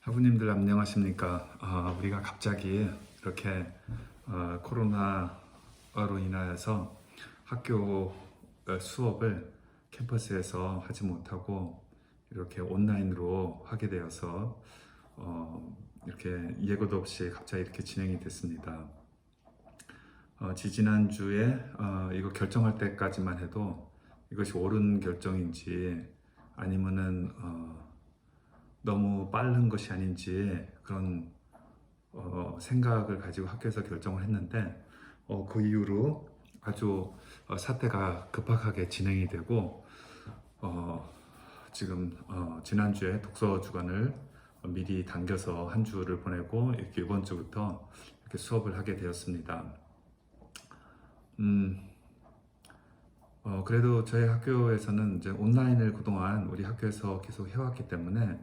학우님들 안녕하십니까? 우리가 갑자기 이렇게 코로나로 인하여서 학교 수업을 캠퍼스에서 하지 못하고 이렇게 온라인으로 하게 되어서 이렇게 예고도 없이 갑자기 이렇게 진행이 됐습니다. 지지난주에 이거 결정할 때까지만 해도 이것이 옳은 결정인지 아니면은 너무 빠른 것이 아닌지 그런 생각을 가지고 학교에서 결정을 했는데 그 이후로 아주 사태가 급박하게 진행이 되고 지금 지난주에 독서 주간을 미리 당겨서 한 주를 보내고 이렇게 이번 주부터 이렇게 수업을 하게 되었습니다. 그래도 저희 학교에서는 이제 온라인을 그동안 우리 학교에서 계속 해왔기 때문에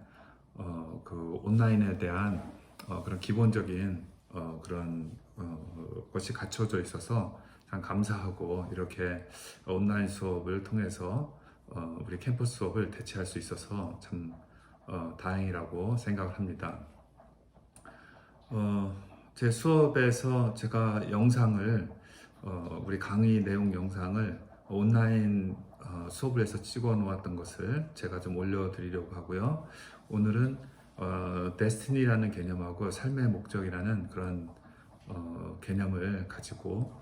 그 온라인에 대한 그런 기본적인 그런 것이 갖춰져 있어서 참 감사하고 이렇게 온라인 수업을 통해서 우리 캠퍼스 수업을 대체할 수 있어서 참 다행이라고 생각을 합니다. 제 수업에서 제가 영상을 우리 강의 내용 영상을 온라인 수업을 해서 찍어 놓았던 것을 제가 좀 올려드리려고 하고요. 오늘은 데스티니라는 개념하고 삶의 목적이라는 그런 개념을 가지고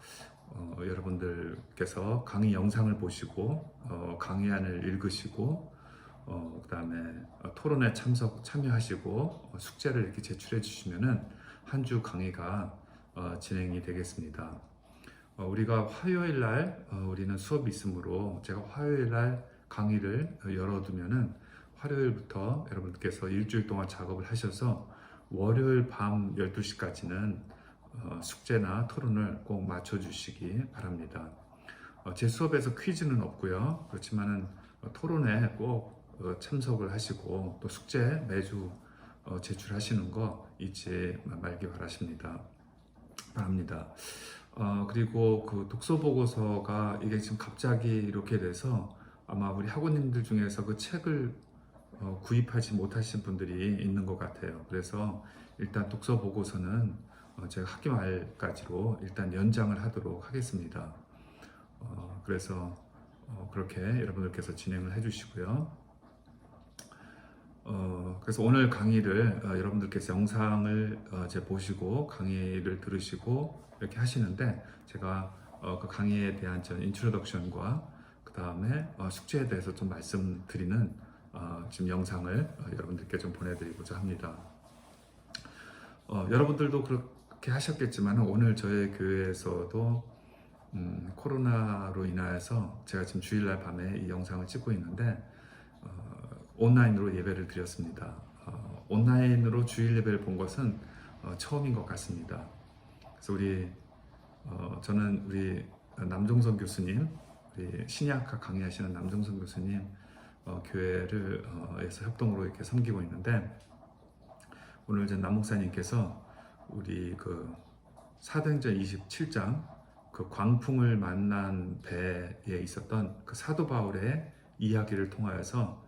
여러분들께서 강의 영상을 보시고 강의안을 읽으시고 그 다음에 토론에 참여하시고 숙제를 이렇게 제출해 주시면은 한 주 강의가 진행이 되겠습니다. 우리가 화요일 날 우리는 수업이 있으므로 제가 화요일 날 강의를 열어두면은 화요일부터 여러분께서 일주일 동안 작업을 하셔서 월요일 밤 12시까지는 숙제나 토론을 꼭 맞춰주시기 바랍니다. 제 수업에서 퀴즈는 없고요. 그렇지만은 토론에 꼭 참석을 하시고 또 숙제 매주 제출하시는 거 잊지 말기 바랍니다. 그리고 그 독서 보고서가 이게 지금 갑자기 이렇게 돼서 아마 우리 학우님들 중에서 그 책을 구입하지 못하신 분들이 있는 것 같아요. 그래서 일단 독서 보고서는 제가 학기 말까지로 일단 연장을 하도록 하겠습니다. 그래서 그렇게 여러분들께서 진행을 해주시고요. 그래서 오늘 강의를 여러분들께서 영상을 보시고 강의를 들으시고 이렇게 하시는데 제가 그 강의에 대한 전 인트로덕션과 그 다음에 숙제에 대해서 좀 말씀드리는 지금 영상을 여러분들께 좀 보내드리고자 합니다. 여러분들도 그렇게 하셨겠지만 오늘 저희 교회에서도 코로나로 인하여서 제가 지금 주일날 밤에 이 영상을 찍고 있는데 온라인으로 예배를 드렸습니다. 온라인으로 주일 예배를 본 것은 처음인 것 같습니다. 그래서 저는 우리 남종선 교수님, 우리 신약학 강의하시는 남종선 교수님 교회를 에서 협동으로 이렇게 섬기고 있는데 오늘 이제 남 목사님께서 우리 그 사도행전 27장 그 광풍을 만난 배에 있었던 그 사도 바울의 이야기를 통하여서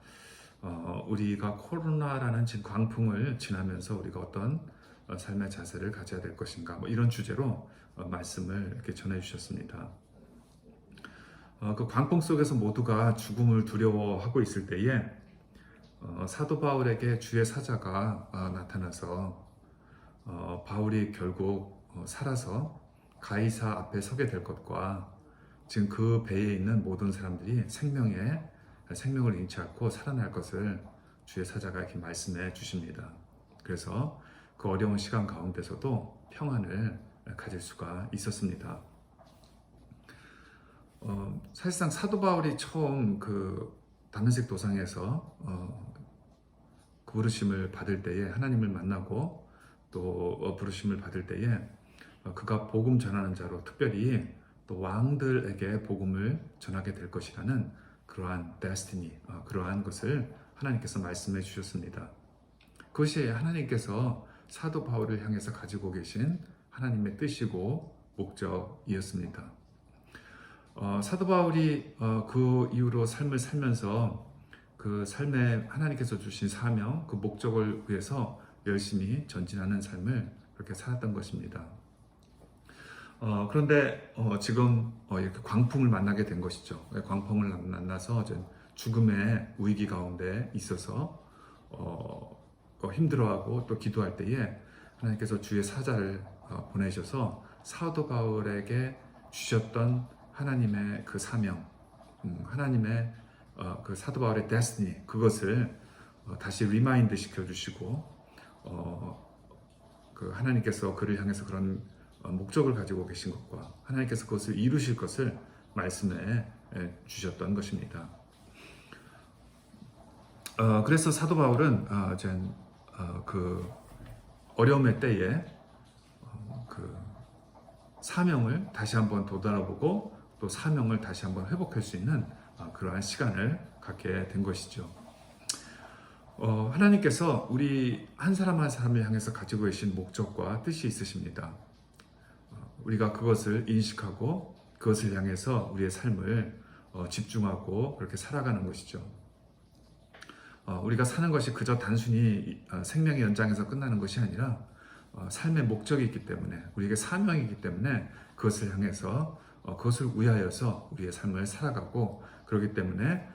우리가 코로나라는 지금 광풍을 지나면서 우리가 어떤 삶의 자세를 가져야 될 것인가 뭐 이런 주제로 말씀을 이렇게 전해 주셨습니다. 그 광풍 속에서 모두가 죽음을 두려워하고 있을 때에 사도 바울에게 주의 사자가 나타나서 바울이 결국 살아서 가이사 앞에 서게 될 것과 지금 그 배에 있는 모든 사람들이 생명을 잃지 않고 살아날 것을 주의 사자가 이렇게 말씀해 주십니다. 그래서 그 어려운 시간 가운데서도 평안을 가질 수가 있었습니다. 사실상 사도 바울이 처음 그 다메섹 도상에서 그 부르심을 받을 때에 하나님을 만나고 또 부르심을 받을 때에 그가 복음 전하는 자로 특별히 또 왕들에게 복음을 전하게 될 것이라는 그러한 데스티니, 그러한 것을 하나님께서 말씀해 주셨습니다. 그것이 하나님께서 사도 바울을 향해서 가지고 계신 하나님의 뜻이고 목적이었습니다. 사도 바울이 그 이후로 삶을 살면서 그 삶에 하나님께서 주신 사명, 그 목적을 위해서 열심히 전진하는 삶을 그렇게 살았던 것입니다. 그런데 지금 이렇게 광풍을 만나게 된 것이죠. 광풍을 만나서 죽음의 위기 가운데 있어서 힘들어하고 또 기도할 때에 하나님께서 주의 사자를 보내셔서 사도 바울에게 주셨던 하나님의 그 사명, 하나님의 그 사도 바울의 데스티니, 그것을 다시 리마인드 시켜주시고 그 하나님께서 그를 향해서 그런 목적을 가지고 계신 것과 하나님께서 그것을 이루실 것을 말씀해 주셨던 것입니다. 그래서 사도 바울은 그 어려움의 때에 그 사명을 다시 한번 되돌아보고 또 사명을 다시 한번 회복할 수 있는 그러한 시간을 갖게 된 것이죠. 하나님께서 우리 한 사람 한 사람을 향해서 가지고 계신 목적과 뜻이 있으십니다. 우리가 그것을 인식하고 그것을 향해서 우리의 삶을 집중하고 그렇게 살아가는 것이죠. 우리가 사는 것이 그저 단순히 생명의 연장에서 끝나는 것이 아니라 삶의 목적이 있기 때문에, 우리에게 사명이 있기 때문에 그것을 향해서 그것을 위하여서 우리의 삶을 살아가고, 그렇기 때문에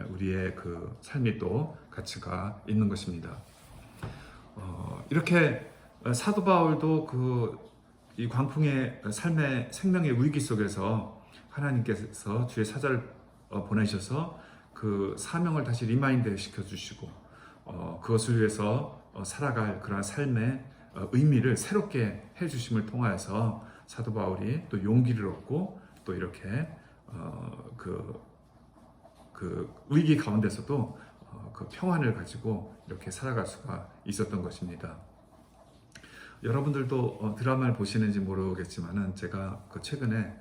우리의 그 삶이 또 가치가 있는 것입니다. 이렇게 사도 바울도 이 광풍의 삶의 생명의 위기 속에서 하나님께서 주의 사자를 보내셔서 그 사명을 다시 리마인드 시켜주시고 그것을 위해서 살아갈 그러한 삶의 의미를 새롭게 해주심을 통하여서 사도 바울이 또 용기를 얻고 또 이렇게 그 위기 가운데서도 그 평안을 가지고 이렇게 살아갈 수가 있었던 것입니다. 여러분들도 드라마를 보시는지 모르겠지만은 제가 최근에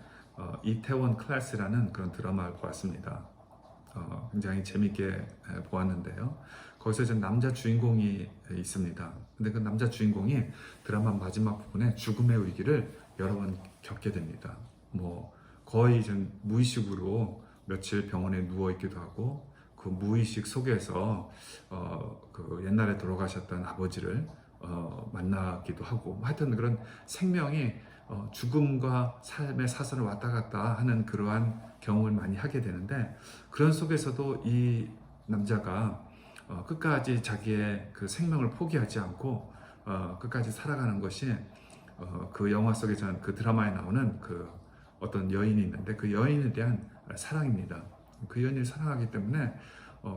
이태원 클래스라는 그런 드라마를 보았습니다. 굉장히 재밌게 보았는데요. 거기서 이제 남자 주인공이 있습니다. 근데 그 남자 주인공이 드라마 마지막 부분에 죽음의 위기를 여러 번 겪게 됩니다. 거의 좀 무의식으로 며칠 병원에 누워 있기도 하고, 그 무의식 속에서 그 옛날에 돌아가셨던 아버지를 만나기도 하고, 하여튼 그런 생명이 죽음과 삶의 사선을 왔다 갔다 하는 그러한 경험을 많이 하게 되는데, 그런 속에서도 이 남자가 끝까지 자기의 그 생명을 포기하지 않고 끝까지 살아가는 것이 그 영화 속에 그 드라마에 나오는 그 어떤 여인이 있는데, 그 여인에 대한 사랑입니다. 그 여인을 사랑하기 때문에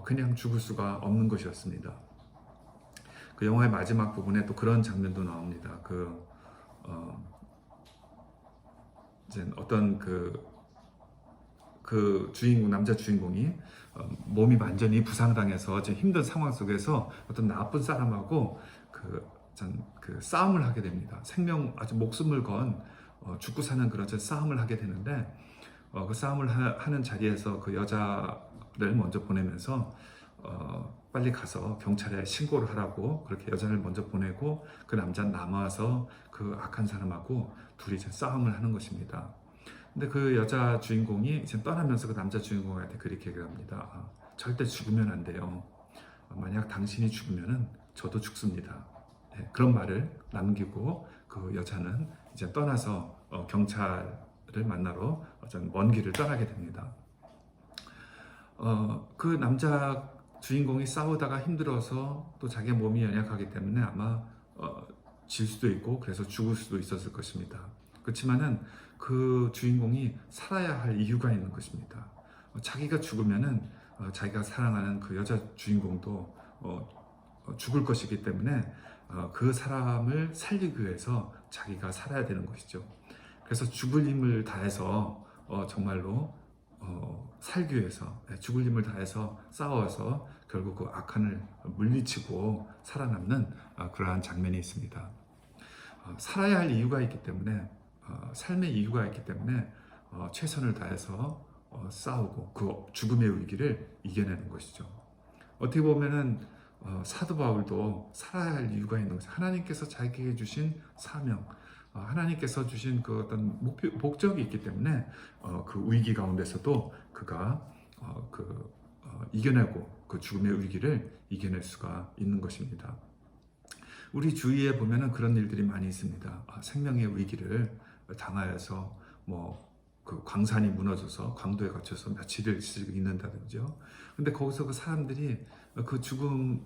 그냥 죽을 수가 없는 것이었습니다. 그 영화의 마지막 부분에 또 그런 장면도 나옵니다. 이제 어떤 그 주인공, 남자 주인공이 몸이 완전히 부상당해서 지금 힘든 상황 속에서 어떤 나쁜 사람하고 그 싸움을 하게 됩니다. 아주 목숨을 건 죽고 사는 그런 싸움을 하게 되는데, 그 싸움을 하는 자리에서 그 여자를 먼저 보내면서 빨리 가서 경찰에 신고를 하라고 그렇게 여자를 먼저 보내고, 그 남자는 남아서 그 악한 사람하고 둘이 싸움을 하는 것입니다. 근데 그 여자 주인공이 이제 떠나면서 그 남자 주인공한테 그렇게 얘기합니다. 절대 죽으면 안 돼요. 만약 당신이 죽으면은 저도 죽습니다. 네, 그런 말을 남기고 그 여자는 이제 떠나서 경찰을 만나러 먼 길을 떠나게 됩니다. 그 남자 주인공이 싸우다가 힘들어서 또 자기의 몸이 연약하기 때문에 아마 질 수도 있고 그래서 죽을 수도 있었을 것입니다. 그렇지만은 그 주인공이 살아야 할 이유가 있는 것입니다. 자기가 죽으면은 자기가 사랑하는 그 여자 주인공도 죽을 것이기 때문에 그 사람을 살리기 위해서 자기가 살아야 되는 것이죠. 그래서 죽을 힘을 다해서 정말로 살기 위해서 죽을 힘을 다해서 싸워서 결국 그 악한을 물리치고 살아남는 그러한 장면이 있습니다. 살아야 할 이유가 있기 때문에, 삶의 이유가 있기 때문에 최선을 다해서 싸우고 그 죽음의 위기를 이겨내는 것이죠. 어떻게 보면은 사도 바울도 살아야 할 이유가 있는 것이죠. 하나님께서 자기에게 주신 사명, 하나님께서 주신 그 어떤 목적이 있기 때문에 그 위기 가운데서도 그가 이겨내고 그 죽음의 위기를 이겨낼 수가 있는 것입니다. 우리 주위에 보면은 그런 일들이 많이 있습니다. 생명의 위기를 당하여서 그 광산이 무너져서 광도에 갇혀서 며칠을 있는다든지요. 근데 거기서 그 사람들이 그 죽음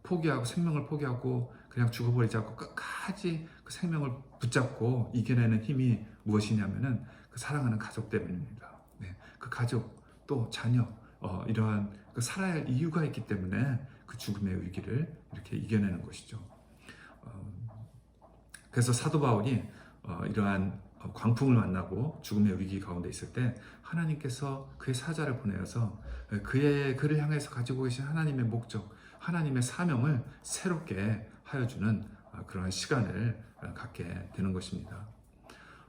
포기하고 생명을 포기하고 그냥 죽어버리지 않고 끝까지 그 생명을 붙잡고 이겨내는 힘이 무엇이냐면은 그 사랑하는 가족 때문입니다. 네, 그 가족 또 자녀 이러한 그 살아야 할 이유가 있기 때문에 그 죽음의 위기를 이렇게 이겨내는 것이죠. 그래서 사도 바울이 이러한 광풍을 만나고 죽음의 위기 가운데 있을 때 하나님께서 그의 사자를 보내어서 그를 향해서 가지고 계신 하나님의 목적, 하나님의 사명을 새롭게 하여주는 그러한 시간을 갖게 되는 것입니다.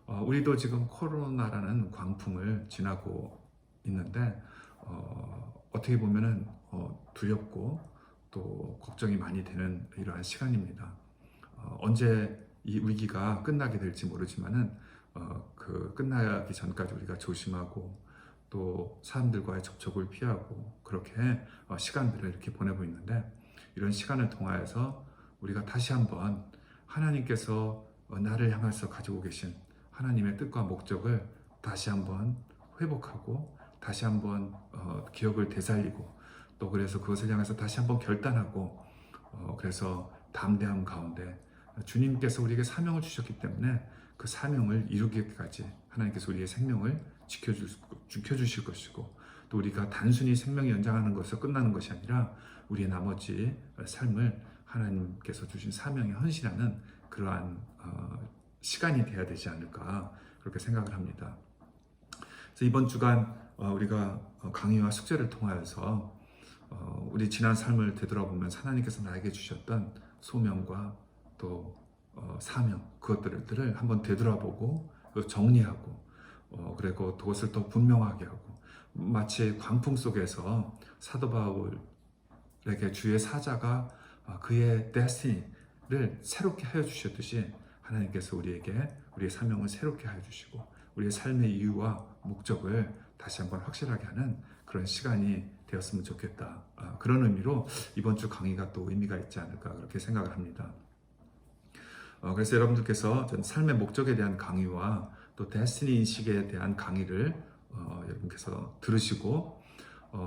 우리도 지금 코로나라는 광풍을 지나고 있는데 어떻게 보면은 두렵고 또 걱정이 많이 되는 이러한 시간입니다. 언제 이 위기가 끝나게 될지 모르지만은 그 끝나기 전까지 우리가 조심하고 또 사람들과의 접촉을 피하고 그렇게 시간들을 이렇게 보내고 있는데 이런 시간을 통하여서 우리가 다시 한번 하나님께서 나를 향해서 가지고 계신 하나님의 뜻과 목적을 다시 한번 회복하고 다시 한번 기억을 되살리고 또 그래서 그것을 향해서 다시 한번 결단하고 그래서 담대함 가운데 주님께서 우리에게 사명을 주셨기 때문에 그 사명을 이루기까지 하나님께서 우리의 생명을 지켜주실 것이고 또 우리가 단순히 생명을 연장하는 것에서 끝나는 것이 아니라 우리의 나머지 삶을 하나님께서 주신 사명에 헌신하는 그러한 시간이 되어야 되지 않을까 그렇게 생각을 합니다. 그래서 이번 주간 우리가 강의와 숙제를 통하여서 우리 지난 삶을 되돌아보면서 하나님께서 나에게 주셨던 소명과 또 사명 그것들을 한번 되돌아보고 정리하고 그리고 그것을 더 분명하게 하고 마치 광풍 속에서 사도 바울에게 주의 사자가 그의 데스티니를 새롭게 하여 주셨듯이 하나님께서 우리에게 우리의 사명을 새롭게 하여 주시고 우리의 삶의 이유와 목적을 다시 한번 확실하게 하는 그런 시간이 되었으면 좋겠다. 그런 의미로 이번 주 강의가 또 의미가 있지 않을까 그렇게 생각을 합니다. 그래서 여러분들께서 삶의 목적에 대한 강의와 또 데스티니 인식에 대한 강의를 여러분께서 들으시고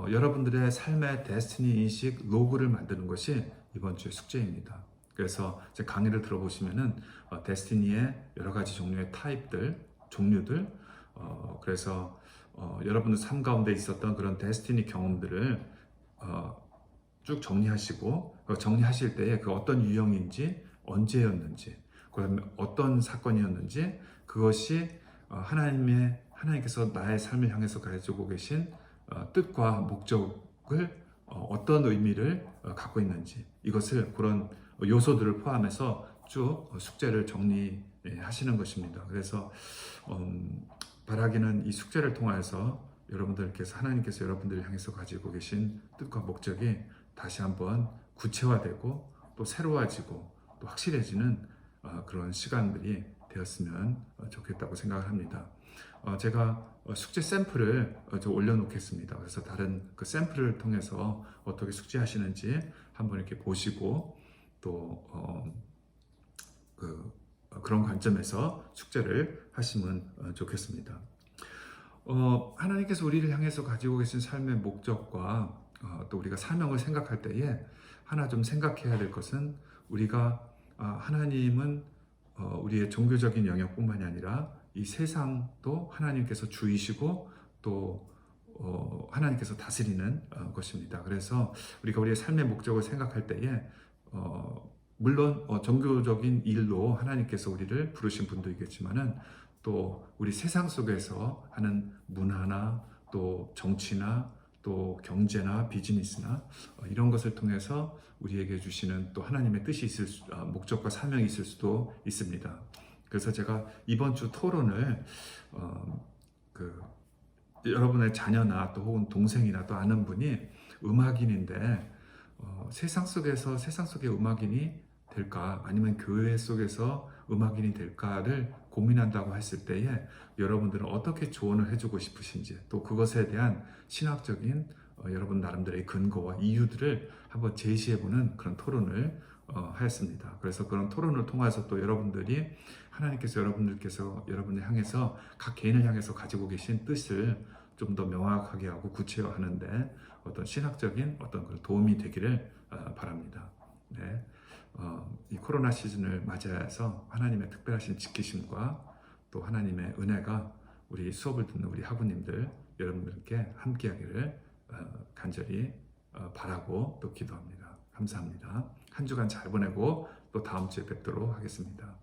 여러분들의 삶의 데스티니 인식 로그를 만드는 것이 이번 주의 숙제입니다. 그래서 제 강의를 들어보시면은 데스티니의 여러 가지 종류의 타입들, 종류들 그래서 여러분들 삶 가운데 있었던 그런 데스티니 경험들을 쭉 정리하시고 정리하실 때에 그 어떤 유형인지 언제였는지 그다음에 어떤 사건이었는지 그것이 하나님께서 나의 삶을 향해서 가지고 계신 뜻과 목적을 어떤 의미를 갖고 있는지 이것을 그런 요소들을 포함해서 쭉 숙제를 정리하시는 것입니다. 그래서 바라기는 이 숙제를 통해서 하나님께서 여러분들을 향해서 가지고 계신 뜻과 목적이 다시 한번 구체화되고 또 새로워지고 또 확실해지는 그런 시간들이 되었으면 좋겠다고 생각을 합니다. 제가 숙제 샘플을 올려놓겠습니다. 그래서 다른 그 샘플을 통해서 어떻게 숙제하시는지 한번 이렇게 보시고 또 그런 관점에서 숙제를 하시면 좋겠습니다. 하나님께서 우리를 향해서 가지고 계신 삶의 목적과 또 우리가 사명을 생각할 때에 하나 좀 생각해야 될 것은 우리가 하나님은 우리의 종교적인 영역뿐만이 아니라 이 세상도 하나님께서 주이시고 또 하나님께서 다스리는 것입니다. 그래서 우리가 우리의 삶의 목적을 생각할 때에 물론 종교적인 일로 하나님께서 우리를 부르신 분도 있겠지만은 또 우리 세상 속에서 하는 문화나 또 정치나 또 경제나 비즈니스나 이런 것을 통해서 우리에게 주시는 또 하나님의 뜻이 목적과 사명이 있을 수도 있습니다. 그래서 제가 이번 주 토론을 여러분의 자녀나 또 혹은 동생이나 또 아는 분이 음악인인데 세상 속의 음악인이 될까 아니면 교회 속에서 음악인이 될까를 고민한다고 했을 때에 여러분들은 어떻게 조언을 해주고 싶으신지 또 그것에 대한 신학적인 여러분 나름대로의 근거와 이유들을 한번 제시해보는 그런 토론을 하였습니다. 그래서 그런 토론을 통해서 또 여러분들이 하나님께서 여러분을 향해서 각 개인을 향해서 가지고 계신 뜻을 좀 더 명확하게 하고 구체화하는데 어떤 신학적인 어떤 그런 도움이 되기를 바랍니다. 네. 이 코로나 시즌을 맞이해서 하나님의 특별하신 지키심과 또 하나님의 은혜가 우리 수업을 듣는 우리 학우님들 여러분들께 함께하기를 간절히 바라고 또 기도합니다. 감사합니다. 한 주간 잘 보내고 또 다음 주에 뵙도록 하겠습니다.